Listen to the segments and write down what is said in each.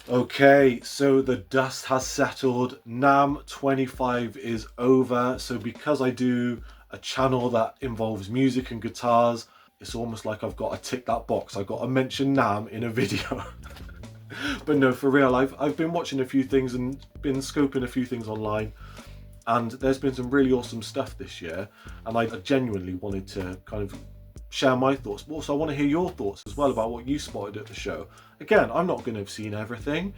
Okay, so the dust has settled. Namm 25 is over. So because I do a channel that involves music and guitars, it's almost like I've got to tick that box. I've got to mention Namm in a video. But no, for real, I've been watching a few things and been scoping a few things online, and there's been some really awesome stuff this year, and I genuinely wanted to kind of share my thoughts, but also I want to hear your thoughts as well about what you spotted at the show. Again, I'm not going to have seen everything.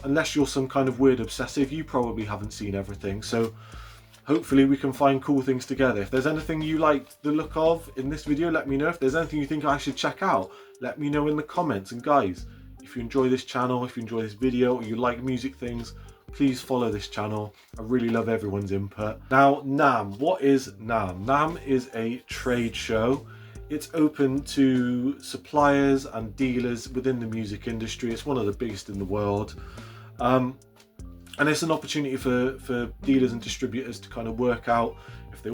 Unless you're some kind of weird obsessive, you probably haven't seen everything, so hopefully we can find cool things together. If there's anything you liked the look of in this video, let me know. If there's anything you think I should check out, let me know in the comments. And guys, if you enjoy this channel, if you enjoy this video, or you like music things, please follow this channel. I really love everyone's input. Now, Namm. What is Namm? Namm is a trade show. It's open to suppliers and dealers within the music industry. It's one of the biggest in the world. And it's an opportunity for dealers and distributors to kind of work out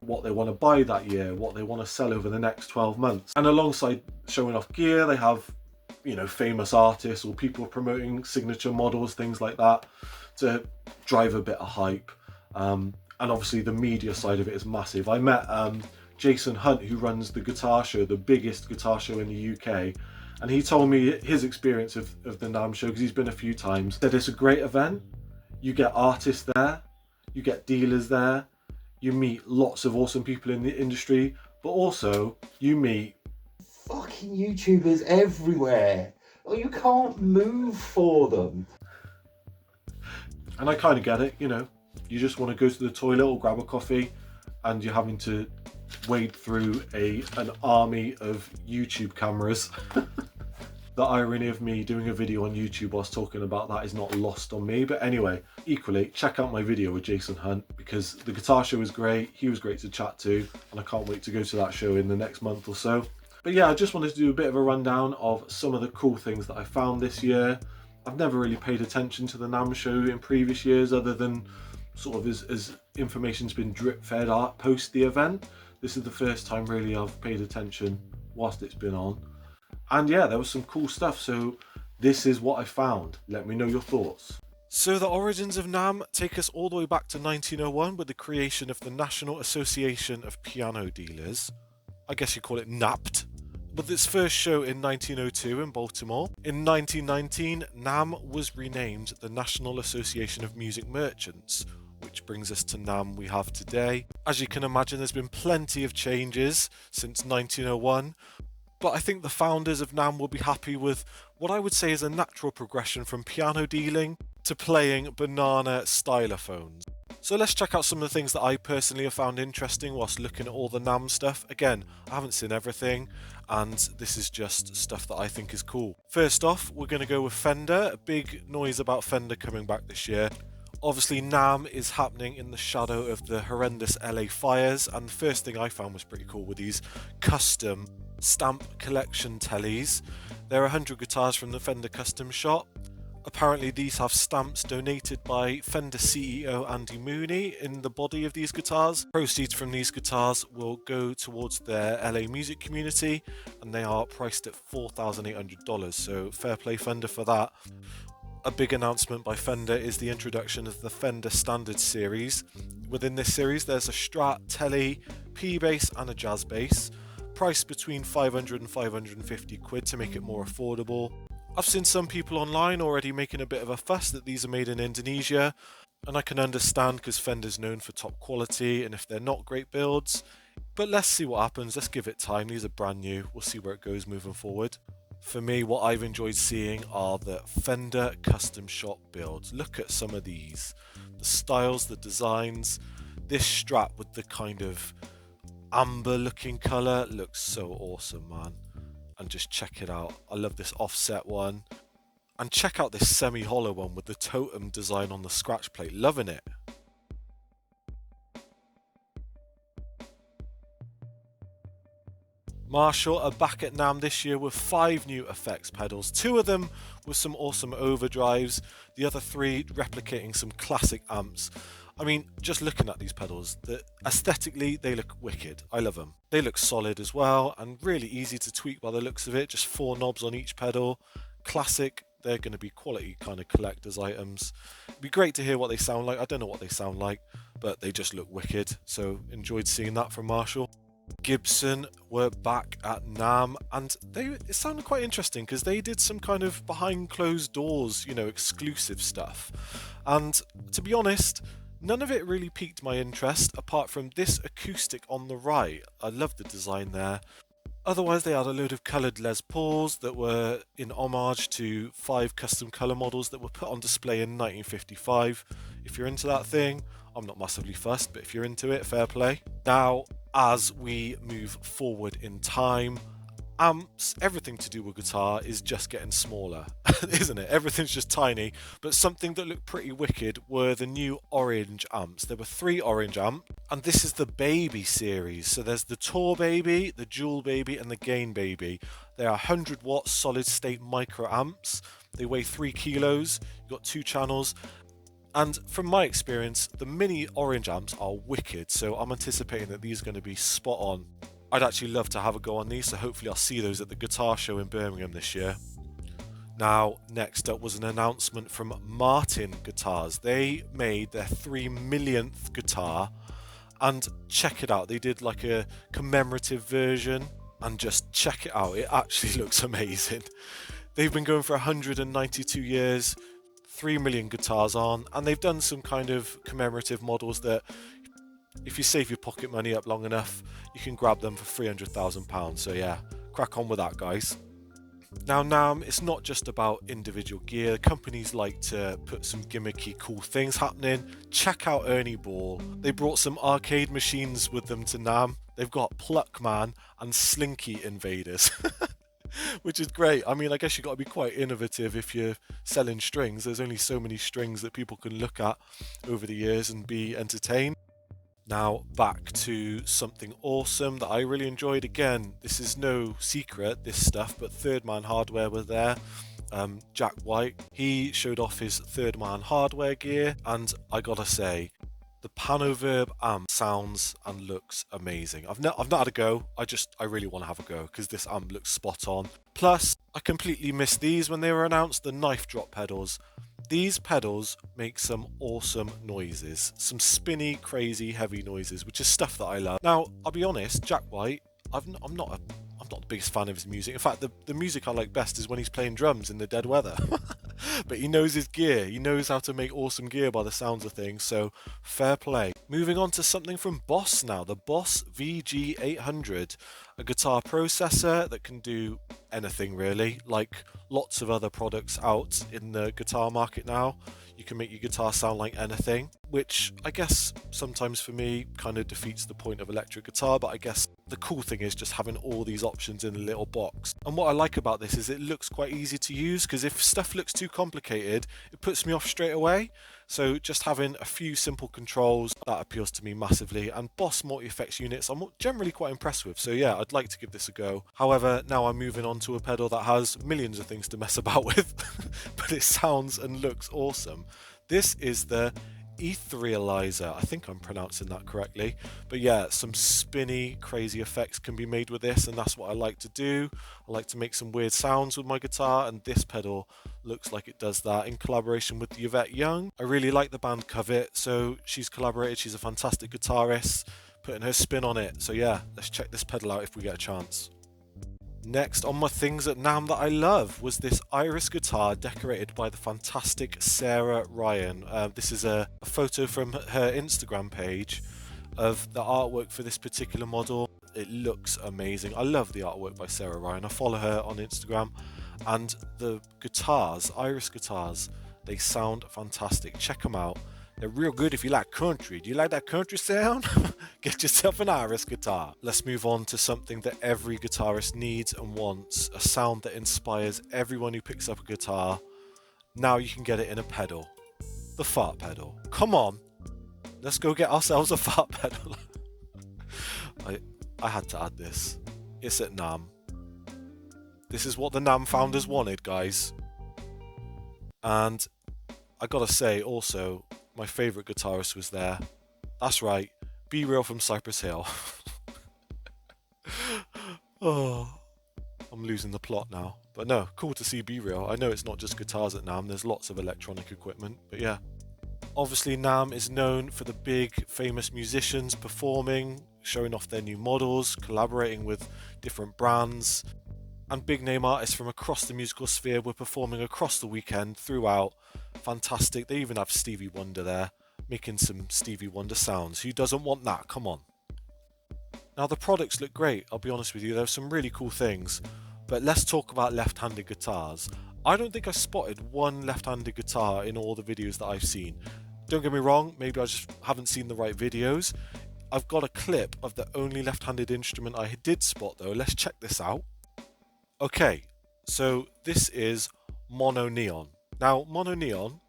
what they want to buy that year, what they want to sell over the next 12 months. And alongside showing off gear, they have, you know, famous artists or people promoting signature models, things like that, to drive a bit of hype. And obviously the media side of it is massive. I met Jason Hunt, who runs the guitar show, the biggest guitar show in the UK, and he told me his experience of the Namm show, because he's been a few times. Said it's a great event. You get artists there, you get dealers there, you meet lots of awesome people in the industry, but also you meet fucking YouTubers everywhere. Oh, you can't move for them. And I kind of get it, you know, you just want to go to the toilet or grab a coffee, and you're having to wade through an army of YouTube cameras. The irony of me doing a video on YouTube whilst talking about that is not lost on me. But anyway, equally, check out my video with Jason Hunt, because the guitar show was great. He was great to chat to, and I can't wait to go to that show in the next month or so. But yeah, I just wanted to do a bit of a rundown of some of the cool things that I found this year. I've never really paid attention to the Namm show in previous years, other than sort of as information's been drip fed out post the event. This is the first time really I've paid attention whilst it's been on. And yeah, there was some cool stuff, so this is what I found. Let me know your thoughts. So the origins of Namm take us all the way back to 1901 with the creation of the National Association of Piano Dealers. I guess you call it NAPT. With its first show in 1902 in Baltimore. In 1919, Namm was renamed the National Association of Music Merchants, which brings us to Namm we have today. As you can imagine, there's been plenty of changes since 1901. But I think the founders of Namm will be happy with what I would say is a natural progression from piano dealing to playing banana stylophones. So let's check out some of the things that I personally have found interesting whilst looking at all the Namm stuff. Again, I haven't seen everything, and this is just stuff that I think is cool. First off, we're going to go with Fender. A big noise about Fender coming back this year. Obviously, Namm is happening in the shadow of the horrendous LA fires, and the first thing I found was pretty cool with these custom stamp collection tellies. There are 100 guitars from the Fender custom shop. Apparently these have stamps donated by Fender CEO Andy Mooney in the body of these guitars. Proceeds from these guitars will go towards their LA music community, and they are priced at $4,800, so fair play Fender for that. A big announcement by Fender is the introduction of the Fender Standard series. Within this series there's a Strat, Telly, P-Bass and a Jazz Bass, priced between 500 and 550 quid to make it more affordable. I've seen some people online already making a bit of a fuss that these are made in Indonesia, and I can understand because Fender's known for top quality and if they're not great builds. But let's see what happens, let's give it time, these are brand new, we'll see where it goes moving forward. For me, what I've enjoyed seeing are the Fender custom shop builds. Look at some of these. The styles, the designs. This Strat with the kind of amber looking colour looks so awesome, man. And just check it out. I love this offset one. And check out this semi-hollow one with the totem design on the scratch plate. Loving it. Marshall are back at Namm this year with 5 new effects pedals, 2 of them with some awesome overdrives, the other 3 replicating some classic amps. I mean, just looking at these pedals, aesthetically they look wicked, I love them. They look solid as well and really easy to tweak by the looks of it, just 4 knobs on each pedal, classic. they're going to be quality kind of collector's items. It'd be great to hear what they sound like. I don't know what they sound like, but they just look wicked. So enjoyed seeing that from Marshall. Gibson were back at Namm, and it sounded quite interesting because they did some kind of behind closed doors, exclusive stuff. And to be honest, none of it really piqued my interest apart from this acoustic on the right. I love the design there. Otherwise, they had a load of coloured Les Pauls that were in homage to 5 custom colour models that were put on display in 1955. If you're into that thing, I'm not massively fussed, but if you're into it, fair play. Now, as we move forward in time, amps, everything to do with guitar is just getting smaller, isn't it? Everything's just tiny, but something that looked pretty wicked were the new orange amps. There were 3 orange amps, and this is the Baby series. So there's the Tour Baby, the Jewel Baby, and the Gain Baby. They are 100-watt solid-state micro amps. They weigh 3 kilos. You've got 2 channels. And from my experience, the mini orange amps are wicked, so I'm anticipating that these are going to be spot on. I'd actually love to have a go on these, so hopefully I'll see those at the guitar show in Birmingham this year. Now, next up was an announcement from Martin Guitars. They made their 3 millionth guitar, and check it out. They did like a commemorative version, and just check it out. It actually looks amazing. They've been going for 192 years, 3 million guitars on, and they've done some kind of commemorative models that, if you save your pocket money up long enough, you can grab them for £300,000. So yeah, crack on with that, guys. Now, Namm, it's not just about individual gear. Companies like to put some gimmicky cool things happening. Check out Ernie Ball. They brought some arcade machines with them to Namm. They've got Pluckman and Slinky Invaders. Which is great. I mean, I guess you've got to be quite innovative if you're selling strings. There's only so many strings that people can look at over the years and be entertained. Now, back to something awesome that I really enjoyed. Again, this is no secret, this stuff, but Third Man Hardware were there. Jack White, he showed off his Third Man Hardware gear, and I gotta say, the Pano Verb amp sounds and looks amazing. I've not had a go. I really want to have a go because this amp looks spot on. Plus, I completely missed these when they were announced, the knife drop pedals. These pedals make some awesome noises, some spinny, crazy, heavy noises, which is stuff that I love. Now, I'll be honest, Jack White, I'm not the biggest fan of his music. In fact, the music I like best is when he's playing drums in the dead weather. But he knows his gear. He knows how to make awesome gear by the sounds of things, so fair play. Moving on to something from Boss now, the Boss VG800, a guitar processor that can do anything really, like lots of other products out in the guitar market now. You can make your guitar sound like anything, which I guess sometimes for me kind of defeats the point of electric guitar, but I guess the cool thing is just having all these options in a little box. And what I like about this is it looks quite easy to use, because if stuff looks too complicated, it puts me off straight away. So just having a few simple controls, that appeals to me massively. And Boss multi-effects units I'm generally quite impressed with. So yeah, I'd like to give this a go. However, now I'm moving on to a pedal that has millions of things to mess about with, but it sounds and looks awesome. This is the Etherealizer. I think I'm pronouncing that correctly. But yeah, some spinny, crazy effects can be made with this, and that's what I like to do. I like to make some weird sounds with my guitar, and this pedal looks like it does that in collaboration with Yvette Young. I really like the band Covet, so she's collaborated. She's a fantastic guitarist, putting her spin on it. So yeah, let's check this pedal out if we get a chance. Next on my things at Namm that I love was this Iris guitar decorated by the fantastic Sarah Ryan. This is a photo from her Instagram page of the artwork for this particular model. It looks amazing. I love the artwork by Sarah Ryan. I follow her on Instagram, and the guitars, Iris guitars, they sound fantastic. Check them out. They're real good if you like country. Do you like that country sound? Get yourself an Iris guitar. Let's move on to something that every guitarist needs and wants, a sound that inspires everyone who picks up a guitar. Now you can get it in a pedal. The fart pedal. Come on, let's go get ourselves a fart pedal. I had to add this. It's at Namm. This is what the Namm founders wanted, guys. And I gotta say also, my favourite guitarist was there. That's right, Be Real from Cypress Hill. Oh, I'm losing the plot now. But no, cool to see Be Real. I know it's not just guitars at Namm, there's lots of electronic equipment, but yeah. Obviously Namm is known for the big famous musicians performing, showing off their new models, collaborating with different brands, and big name artists from across the musical sphere were performing across the weekend throughout. Fantastic. They even have Stevie Wonder there, making some Stevie Wonder sounds. Who doesn't want that? Come on. Now the products look great, I'll be honest with you, there's some really cool things, but let's talk about left-handed guitars. I don't think I spotted one left-handed guitar in all the videos that I've seen. Don't get me wrong, maybe I just haven't seen the right videos. I've got a clip of the only left-handed instrument I did spot though. Let's check this out. Okay, so this is Mono Neon. Now Mono Neon,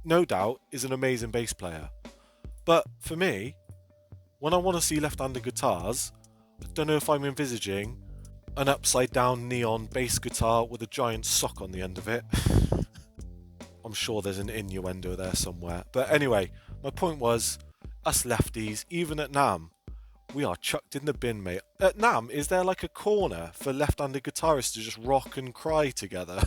no doubt, is an amazing bass player, but for me, when I want to see left-handed guitars, I don't know if I'm envisaging an upside-down neon bass guitar with a giant sock on the end of it. I'm sure there's an innuendo there somewhere. But anyway, my point was, us lefties, even at Namm, we are chucked in the bin, mate. At Namm, is there like a corner for left-handed guitarists to just rock and cry together?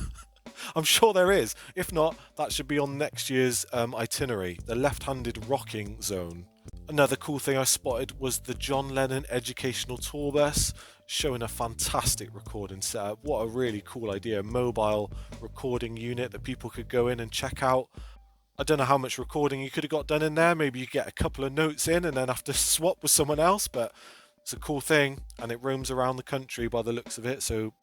I'm sure there is. If not, that should be on next year's itinerary, the left-handed rocking zone. Another cool thing I spotted was the John Lennon Educational Tour Bus, showing a fantastic recording setup. What a really cool idea, mobile recording unit that people could go in and check out. I don't know how much recording you could have got done in there, maybe you get a couple of notes in and then have to swap with someone else, but it's a cool thing and it roams around the country by the looks of it, so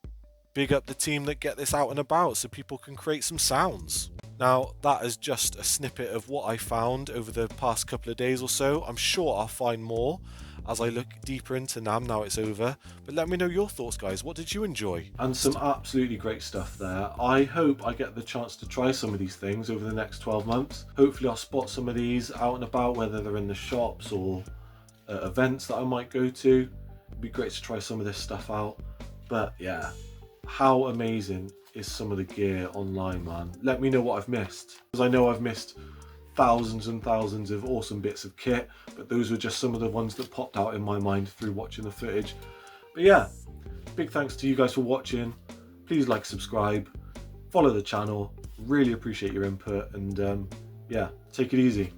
big up the team that get this out and about so people can create some sounds. Now, that is just a snippet of what I found over the past couple of days or so. I'm sure I'll find more as I look deeper into Namm now it's over. But let me know your thoughts, guys. What did you enjoy? And some absolutely great stuff there. I hope I get the chance to try some of these things over the next 12 months. Hopefully I'll spot some of these out and about, whether they're in the shops or events that I might go to. It'd be great to try some of this stuff out. But yeah, how amazing is some of the gear online, man. Let me know what I've missed, because I know I've missed thousands and thousands of awesome bits of kit, but those were just some of the ones that popped out in my mind through watching the footage. But yeah, big thanks to you guys for watching. Please like, subscribe, follow the channel. Really appreciate your input, and yeah, take it easy.